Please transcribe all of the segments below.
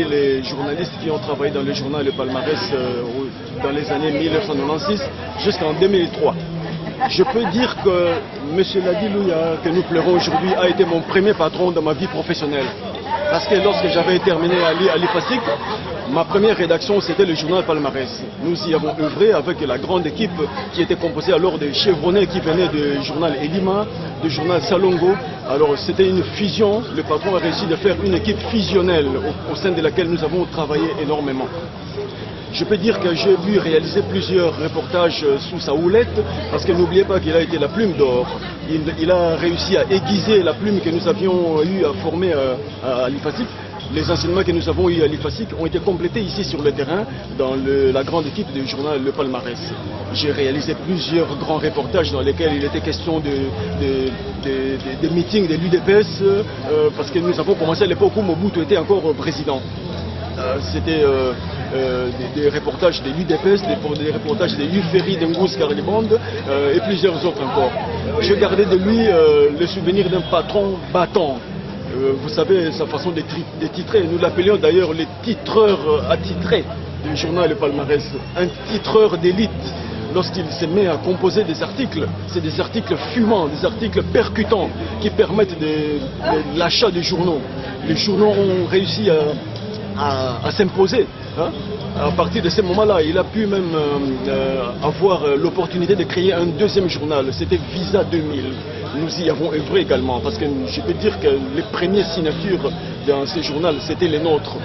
Les journalistes qui ont travaillé dans le journal Le Palmarès dans les années 1996 jusqu'en 2003. Je peux dire que M. Ladi Louya, que nous pleurons aujourd'hui, a été mon premier patron dans ma vie professionnelle. Parce que lorsque j'avais terminé à l'IFASIC, ma première rédaction c'était le journal Palmarès. Nous y avons œuvré avec la grande équipe qui était composée alors de chevronnés qui venaient du journal Elima, du journal Salongo. Alors c'était une fusion, le patron a réussi de faire une équipe fusionnelle au sein de laquelle nous avons travaillé énormément. Je peux dire que j'ai vu réaliser plusieurs reportages sous sa houlette, parce que n'oubliez pas qu'il a été la plume d'or. Il a réussi à aiguiser la plume que nous avions eu à former à l'IFASIC. Les enseignements que nous avons eus à l'IFASIC ont été complétés ici sur le terrain dans la grande équipe du journal Le Palmarès. J'ai réalisé plusieurs grands reportages dans lesquels il était question de meetings de l'UDPS, parce que nous avons commencé à l'époque où Mobutu était encore président. C'était des reportages de l'UDPS, des reportages de l'UFERI, d'Ngous Carliband et plusieurs autres encore. Je gardais de lui le souvenir d'un patron battant. Vous savez, sa façon de titrer, nous l'appelions d'ailleurs le titreur attitré du journal Le Palmarès, un titreur d'élite. Lorsqu'il se met à composer des articles, c'est des articles fumants, des articles percutants qui permettent de l'achat des journaux. Les journaux ont réussi à s'imposer. Hein. À partir de ce moment-là, il a pu même avoir l'opportunité de créer un deuxième journal, c'était Visa 2000. Nous y avons œuvré également, parce que je peux dire que les premières signatures dans ce journal, c'était les nôtres.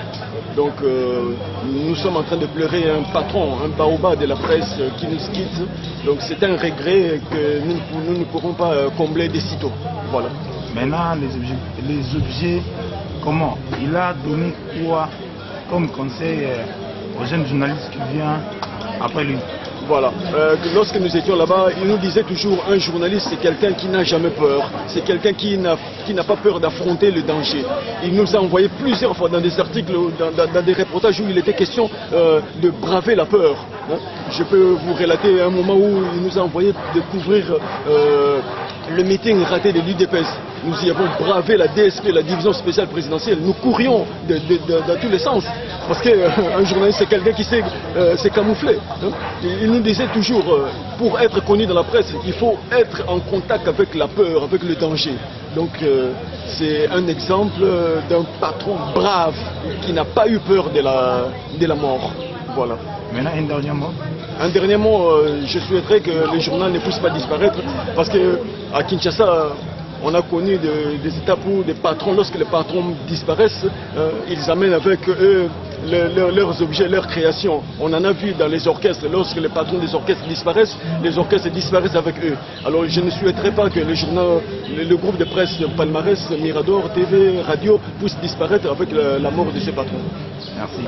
Donc nous sommes en train de pleurer un patron, un baobab de la presse qui nous quitte. Donc c'est un regret que nous ne pourront pas combler de sitôt. Voilà. Maintenant, les objets, comment? Il a donné quoi comme conseil aux jeunes journalistes qui viennent après lui? Voilà. Lorsque nous étions là-bas, il nous disait toujours un journaliste, c'est quelqu'un qui n'a jamais peur. C'est quelqu'un qui n'a pas peur d'affronter le danger. Il nous a envoyé plusieurs fois dans des articles, dans des reportages où il était question de braver la peur. Hein. Je peux vous relater un moment où il nous a envoyé de couvrir le meeting raté de l'UDPS. Nous y avons bravé la DSP, la division spéciale présidentielle. Nous courions dans tous les sens. Parce qu'un journaliste, c'est quelqu'un qui sait se camoufler. Hein. Il nous disait toujours, pour être connu dans la presse, il faut être en contact avec la peur, avec le danger. Donc c'est un exemple d'un patron brave qui n'a pas eu peur de la mort. Voilà. Maintenant, un dernier mot. Un dernier mot, je souhaiterais que le journal ne puisse pas disparaître, parce qu'à Kinshasa, On a connu des étapes où des patrons, lorsque les patrons disparaissent, ils amènent avec eux leurs objets, leurs créations. On en a vu dans les orchestres, lorsque les patrons des orchestres disparaissent, les orchestres disparaissent avec eux. Alors je ne souhaiterais pas que le groupe de presse Palmarès, Mirador, TV, Radio puisse disparaître avec la mort de ces patrons. Merci.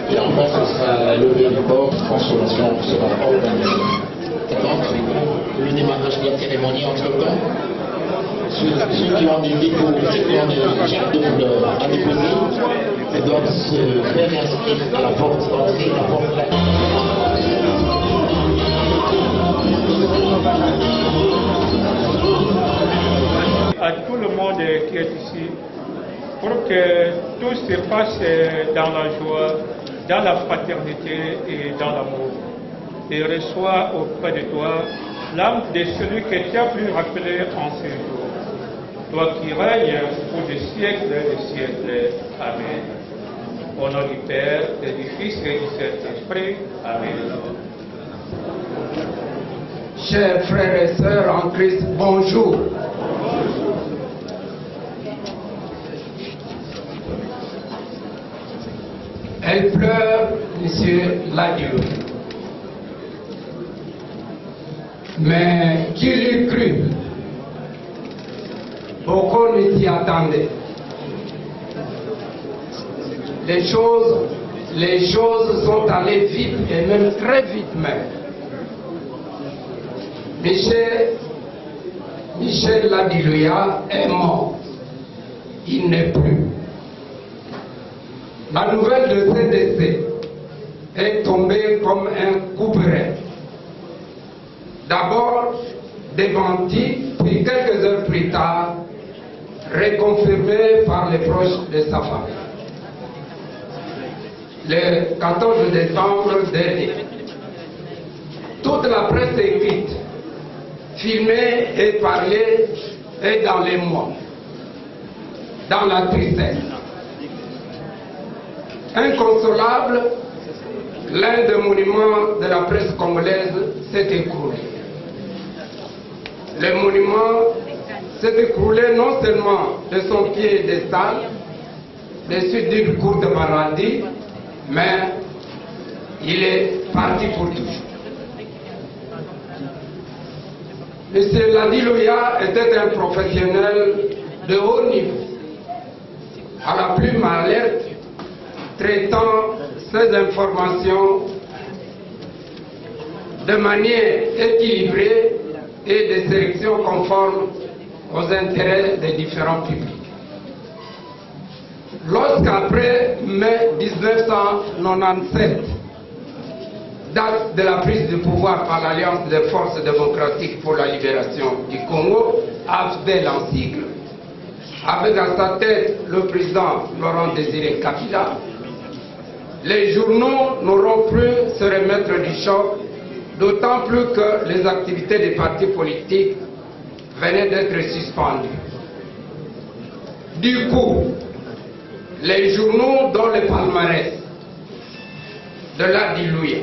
Et enfin, ce sera la levée du corps, consolation sera organisée. Donc, le démarrage de la cérémonie entre-temps. Ceux qui ont des dépôts, ceux qui ont des jets de fleurs à déposer, doivent se faire inscrire à la porte d'entrée, la porte de la... À tout le monde qui est ici, pour que tout se passe dans la joie, dans la fraternité et dans l'amour. Et reçois auprès de toi l'âme de celui que tu as pu rappeler en ces jours. Toi qui règnes pour des siècles et des siècles. Amen. Au nom du Père, et du Fils et du Saint-Esprit. Amen. Chers frères et sœurs en Christ, bonjour. Elle pleure, monsieur Ladieu. Mais qui l'eût cru? Beaucoup ne s'y attendaient. Les choses sont allées vite, et même très vite même. Michel Ladilouya est mort. Il n'est plus. La nouvelle de ce décès est tombée comme un couperet. D'abord démenti, puis quelques heures plus tard, reconfirmé par les proches de sa femme. Le 14 décembre dernier, toute la presse écrite, filmée et parlée est dans les mois, dans la tristesse. inconsolable, l'un des monuments de la presse congolaise s'est écroulé. Le monument s'est écroulé non seulement de son piédestal, des suites d'une courte maladie, mais il est parti pour toujours. M. Ladi Louya était un professionnel de haut niveau, à la plume alerte, traitant ses informations de manière équilibrée et de sélection conforme aux intérêts des différents publics. Lorsqu'après mai 1997, date de la prise du pouvoir par l'Alliance des forces démocratiques pour la libération du Congo, AFDEL en sigle, avec à sa tête le président Laurent Désiré Kabila, les journaux n'auront plus se remettre du choc, d'autant plus que les activités des partis politiques venaient d'être suspendues. Du coup, les journaux dont le palmarès de Ladi Louya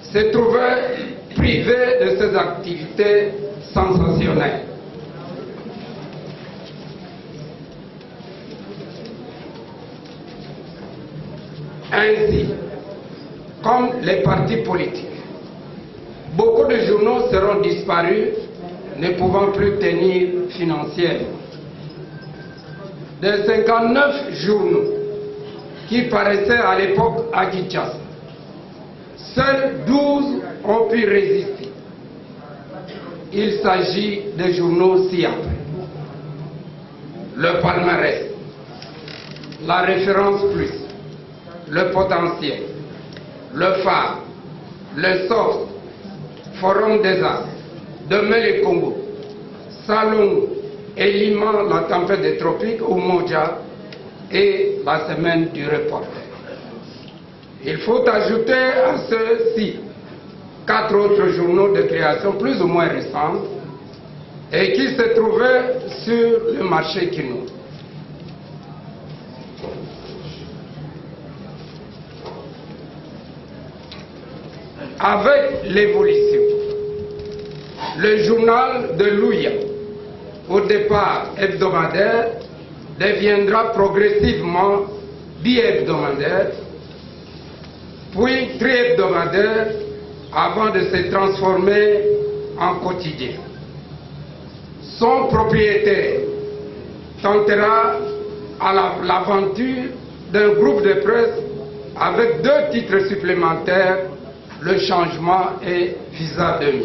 se trouvaient privés de ces activités sensationnelles. Ainsi, comme les partis politiques, beaucoup de journaux seront disparus, ne pouvant plus tenir financièrement. Des 59 journaux qui paraissaient à l'époque à Kinshasa, seuls 12 ont pu résister. Il s'agit des journaux ci-après: le palmarès, la référence plus, le potentiel, le phare, le soft, Forum des As, Demain le Congo, Salon, Élément, la tempête des tropiques, Umoja et la semaine du reporter. Il faut ajouter à ceux-ci 4 autres journaux de création plus ou moins récents et qui se trouvaient sur le marché Kino. Avec l'évolution, le journal de Louya, au départ hebdomadaire, deviendra progressivement bi-hebdomadaire, puis tri-hebdomadaire, avant de se transformer en quotidien. Son propriétaire tentera à l'aventure d'un groupe de presse avec 2 titres supplémentaires, Le Changement et Visa 2000.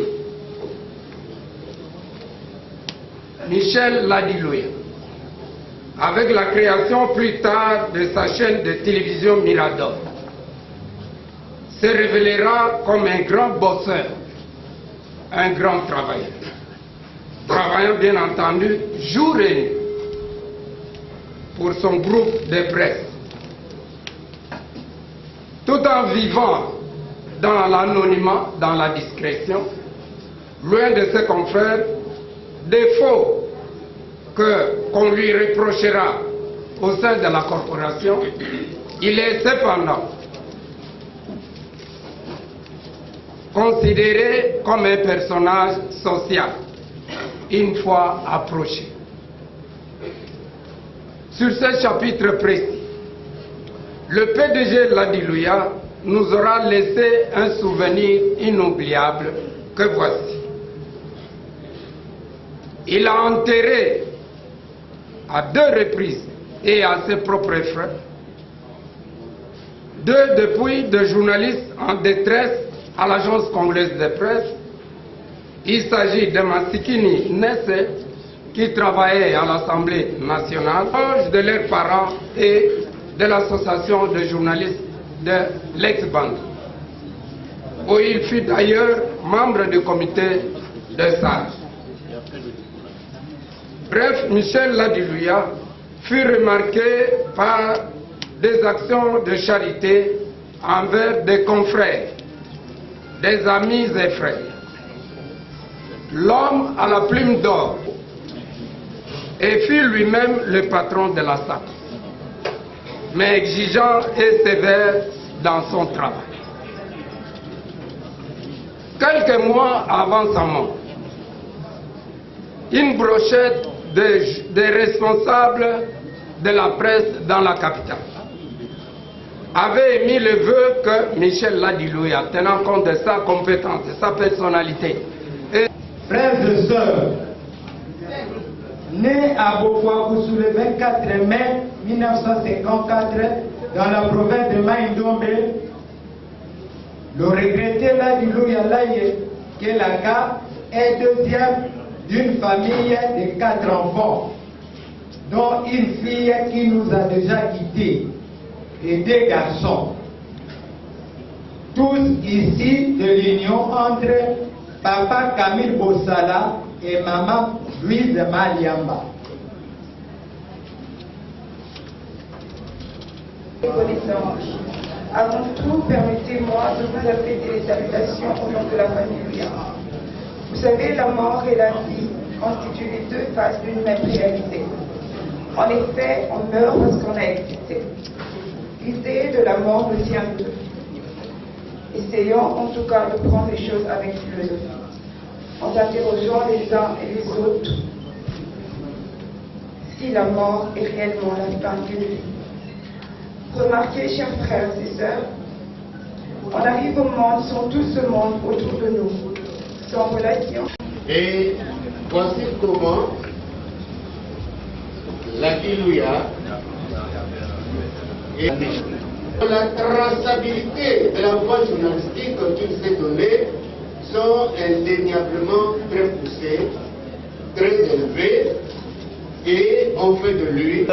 Michel Ladi Louya, avec la création plus tard de sa chaîne de télévision Mirador, se révélera comme un grand bosseur, un grand travailleur, travaillant bien entendu jour et nuit pour son groupe de presse, tout en vivant dans l'anonymat, dans la discrétion, loin de ses confrères, défaut qu'on lui reprochera au sein de la corporation. Il est cependant considéré comme un personnage social une fois approché. Sur ce chapitre précis, le PDG Ladi Louya nous aura laissé un souvenir inoubliable que voici. Il a enterré à 2 reprises et à ses propres frais 2 dépouilles de journalistes en détresse à l'agence congolaise de presse. Il s'agit de Masikini Nesse, qui travaillait à l'Assemblée nationale, proche de leurs parents et de l'association de journalistes de l'ex-bande, où il fut d'ailleurs membre du comité de sages. Bref, Michel Ladi Louya fut remarqué par des actions de charité envers des confrères, des amis et frères. L'homme à la plume d'or et fut lui-même le patron de la SAP. mais exigeant et sévère dans son travail. Quelques mois avant sa mort, une brochette des responsables de la presse dans la capitale avait émis le vœu que Michel Ladilouya, tenant compte de sa compétence, de sa personnalité. Frères et sœurs, né à Bokwakusu le 24 mai 1954 dans la province de Maïndombe, le regretté Ladilouya Laye Kelaka est deuxième d'une famille de 4 enfants, dont une fille qui nous a déjà quittés et 2 garçons. Tous ici de l'union entre Papa Camille Bossala et Maman Louise Maliamba. Avant tout, permettez-moi de vous appeler les salutations au nom de la famille Louya. Vous savez, la mort et la vie constituent les 2 faces d'une même réalité. En effet, on meurt parce qu'on a existé. L'idée de la mort nous tient deux. Essayons en tout cas de prendre les choses avec philosophie, en s'interrogeant les uns et les autres si la mort est réellement la fin d'une vie. Remarquez, chers frères et sœurs, on arrive au monde sans tout ce monde autour de nous, sans relation. Et voici comment Ladilouya et la traçabilité de la voie journalistique qu'il s'est donnée sont indéniablement très poussées, très élevées, et on fait de lui.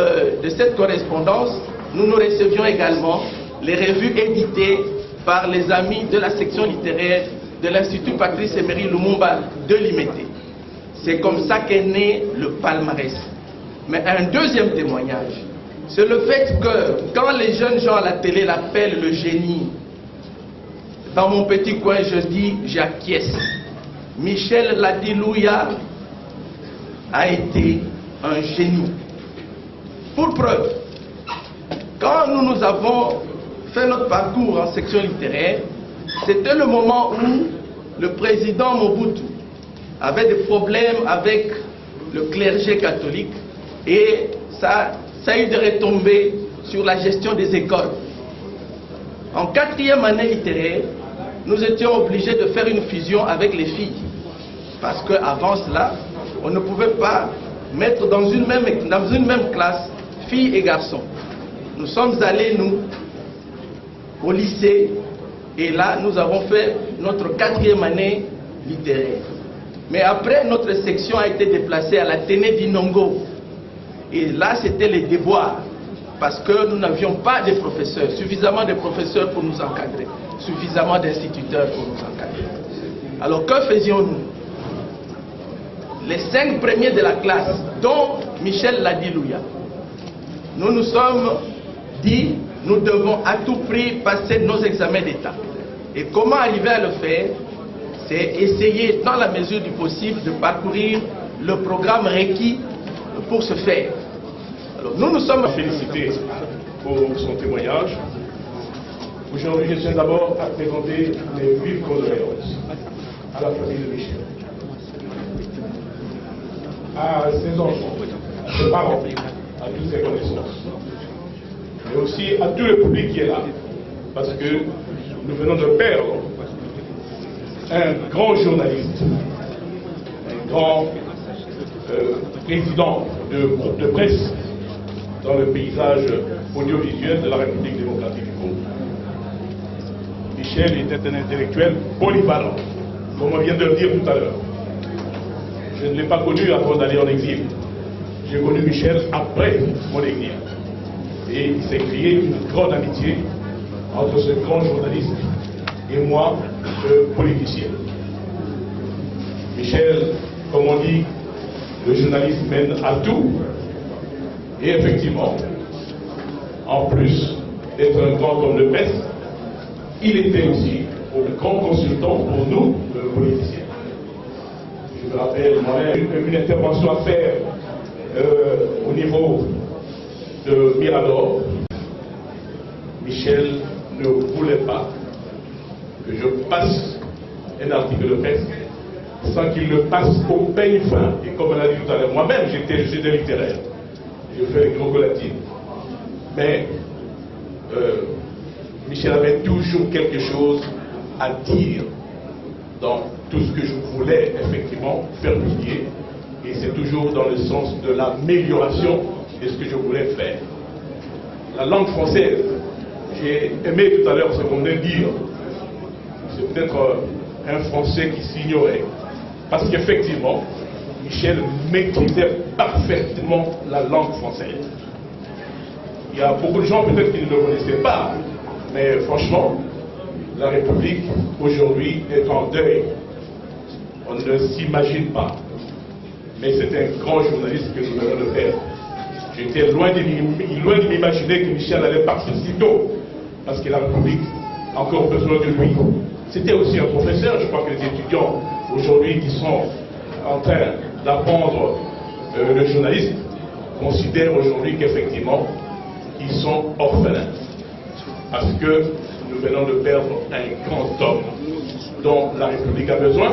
De cette correspondance, nous recevions également les revues éditées par les amis de la section littéraire de l'Institut Patrice Emery Lumumba de Limete. C'est comme ça qu'est né le palmarès. Mais un deuxième témoignage, c'est le fait que quand les jeunes gens à la télé l'appellent le génie, dans mon petit coin je dis j'acquiesce. Michel Ladilouya a été un génie. Pour preuve, quand nous avons fait notre parcours en section littéraire, c'était le moment où le président Mobutu avait des problèmes avec le clergé catholique et ça a eu des retombées sur la gestion des écoles. En 4e année littéraire, nous étions obligés de faire une fusion avec les filles. Parce qu'avant cela, on ne pouvait pas mettre dans une même classe filles et garçons. Nous sommes allés, nous, au lycée, et là, nous avons fait notre 4e année littéraire. Mais après, notre section a été déplacée à l'Athénée d'Inongo. Et là, c'était les déboires, parce que nous n'avions pas de professeurs, suffisamment de professeurs pour nous encadrer, suffisamment d'instituteurs pour nous encadrer. Alors, que faisions-nous? Les 5 premiers de la classe, dont Michel Ladilouya, nous nous sommes dit, nous devons à tout prix passer nos examens d'État. Et comment arriver à le faire? C'est essayer, dans la mesure du possible, de parcourir le programme requis pour ce faire. Alors, nous sommes félicités pour son témoignage. Aujourd'hui, je tiens d'abord à présenter les vives condoléances à la famille de Michel, à ses enfants, à ses parents, à toutes ses connaissances, mais aussi à tout le public qui est là, parce que nous venons de perdre un grand journaliste, un grand président de groupe de presse dans le paysage audiovisuel de la République démocratique du Congo. Michel était un intellectuel polyvalent, comme on vient de le dire tout à l'heure. Je ne l'ai pas connu avant d'aller en exil. J'ai connu Michel après mon exil. Et il s'est créé une grande amitié entre ce grand journaliste et moi, politicien. Michel, comme on dit, le journaliste mène à tout. Et effectivement, en plus d'être un grand homme de presse, il était aussi un grand consultant pour nous, politiciens. Je me rappelle moi-même une intervention à faire au niveau de Mirador. Michel ne voulait pas que je passe un article de presse sans qu'il le passe au peigne fin. Et comme on a dit tout à l'heure, moi-même j'étais littéraire. Je fais les crocolatines. Mais Michel avait toujours quelque chose à dire dans tout ce que je voulais effectivement faire publier. Et c'est toujours dans le sens de l'amélioration de ce que je voulais faire. La langue française, j'ai aimé tout à l'heure ce qu'on vient de dire. C'est peut-être un Français qui s'ignorait. Parce qu'effectivement, Michel maîtrisait parfaitement la langue française. Il y a beaucoup de gens peut-être qui ne le connaissaient pas, mais franchement, la République aujourd'hui est en deuil. On ne s'imagine pas. Mais c'est un grand journaliste que nous venons de faire. J'étais loin de m'imaginer que Michel allait partir si tôt, parce que la République a encore besoin de lui. C'était aussi un professeur. Je crois que les étudiants aujourd'hui qui sont en train d'apprendre le journalisme considèrent aujourd'hui qu'effectivement ils sont orphelins. Parce que nous venons de perdre un grand homme dont la République a besoin.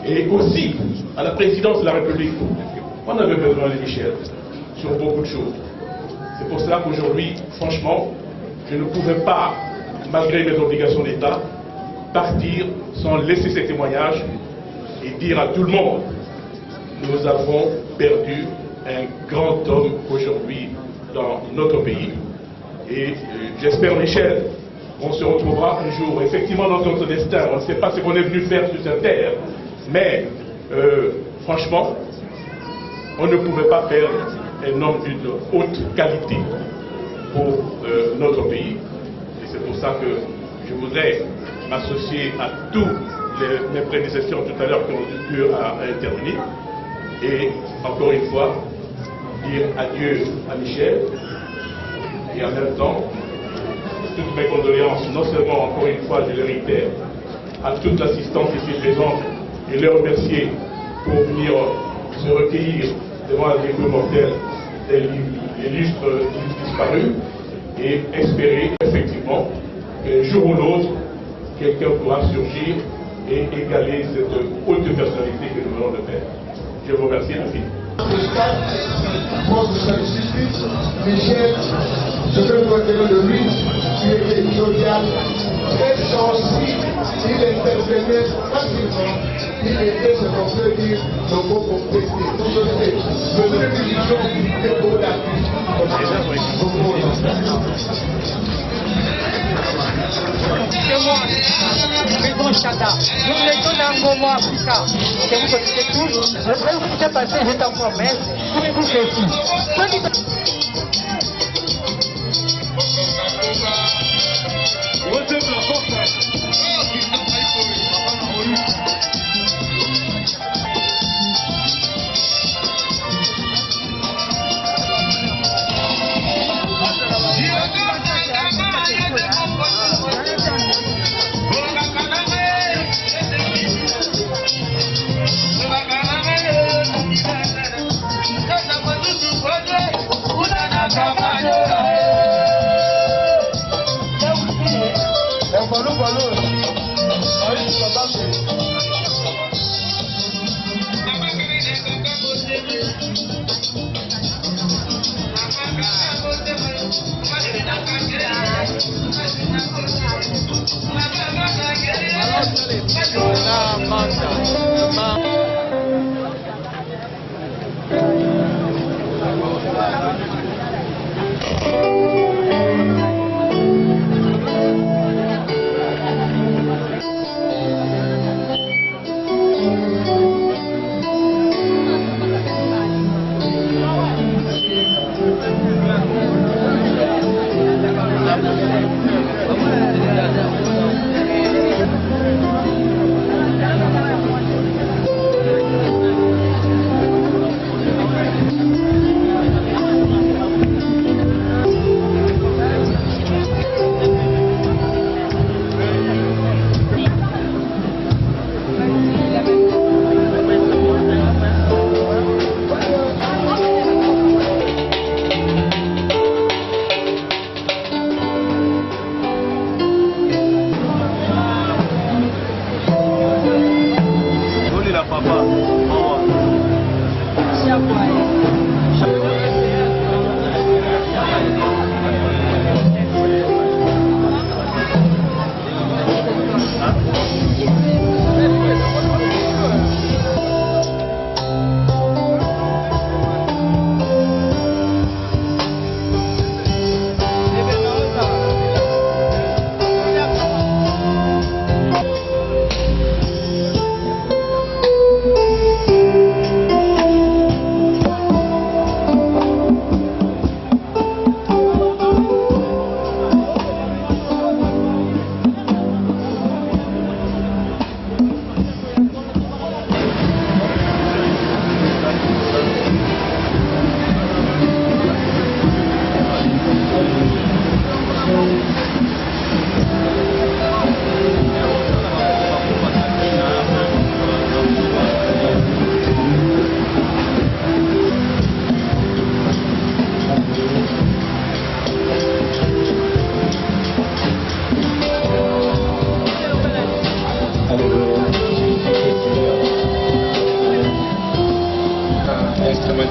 Et aussi, à la présidence de la République, on avait besoin de Michel sur beaucoup de choses. C'est pour cela qu'aujourd'hui, franchement, je ne pouvais pas, malgré mes obligations d'État, partir sans laisser ces témoignages et dire à tout le monde, nous avons perdu un grand homme aujourd'hui dans notre pays. Et j'espère, Michel, qu'on se retrouvera un jour. Effectivement, dans notre destin, on ne sait pas ce qu'on est venu faire sur cette terre. Mais, franchement, on ne pouvait pas perdre un homme d'une haute qualité pour notre pays. Et c'est pour ça que je voudrais m'associer à tous mes prédécesseurs tout à l'heure qui ont dû intervenir. Et encore une fois, dire adieu à Michel. Et en même temps, toutes mes condoléances, non seulement encore une fois, je le réitère, à toute l'assistance ici présente, et les remercier pour venir se recueillir devant un dépôt mortel des illustres disparus et espérer effectivement qu'un jour ou l'autre, quelqu'un pourra surgir et égaler cette haute personnalité que nous venons de faire. Je vous remercie infiniment. Michel, je veux vous dire de lui, il était jovial, très sensible, il intervenait facilement, il était ce qu'on peut dire le mot complété. Le vrai dirigeant était beau d'appui. Maison Chata. Nous mettons dans un moment africain. Que vous connaissez tous. Le frère qui s'est passé, c'est en promesse. Pour vous ceci. Follow.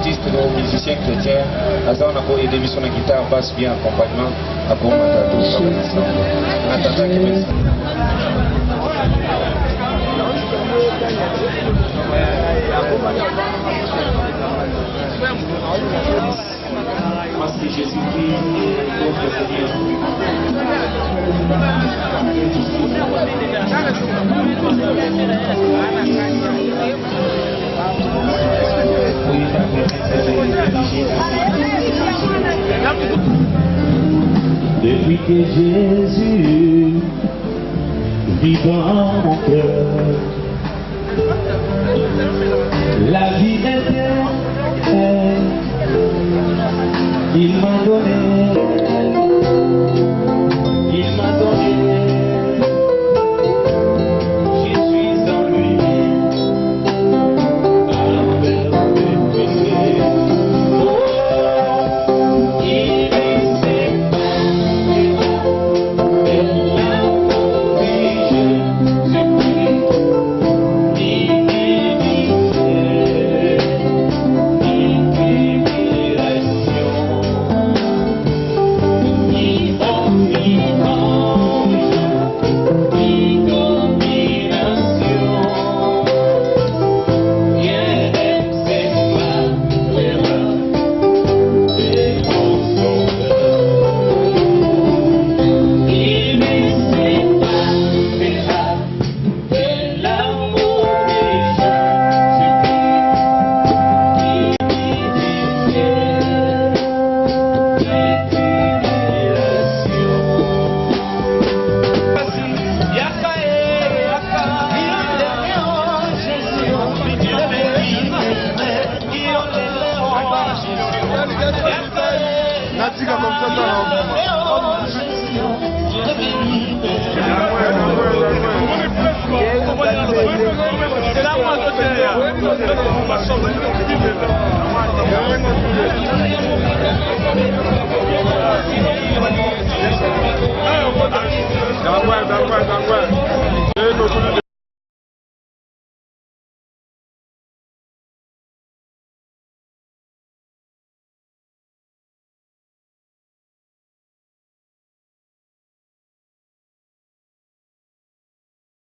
artistes, nos musiciens chrétiens, Azan a et des sur la guitare, basse bien accompagnement, à pour Matadou, en attendant que merci. Parce que Jésus-Christ est notre Seigneur. Depuis que Jésus vit dans mon cœur, la vie éternelle il m'a donné, je suis en lui, à perdre mes péchés. Oh, il est séparé de l'amour et je prie, C'est là où on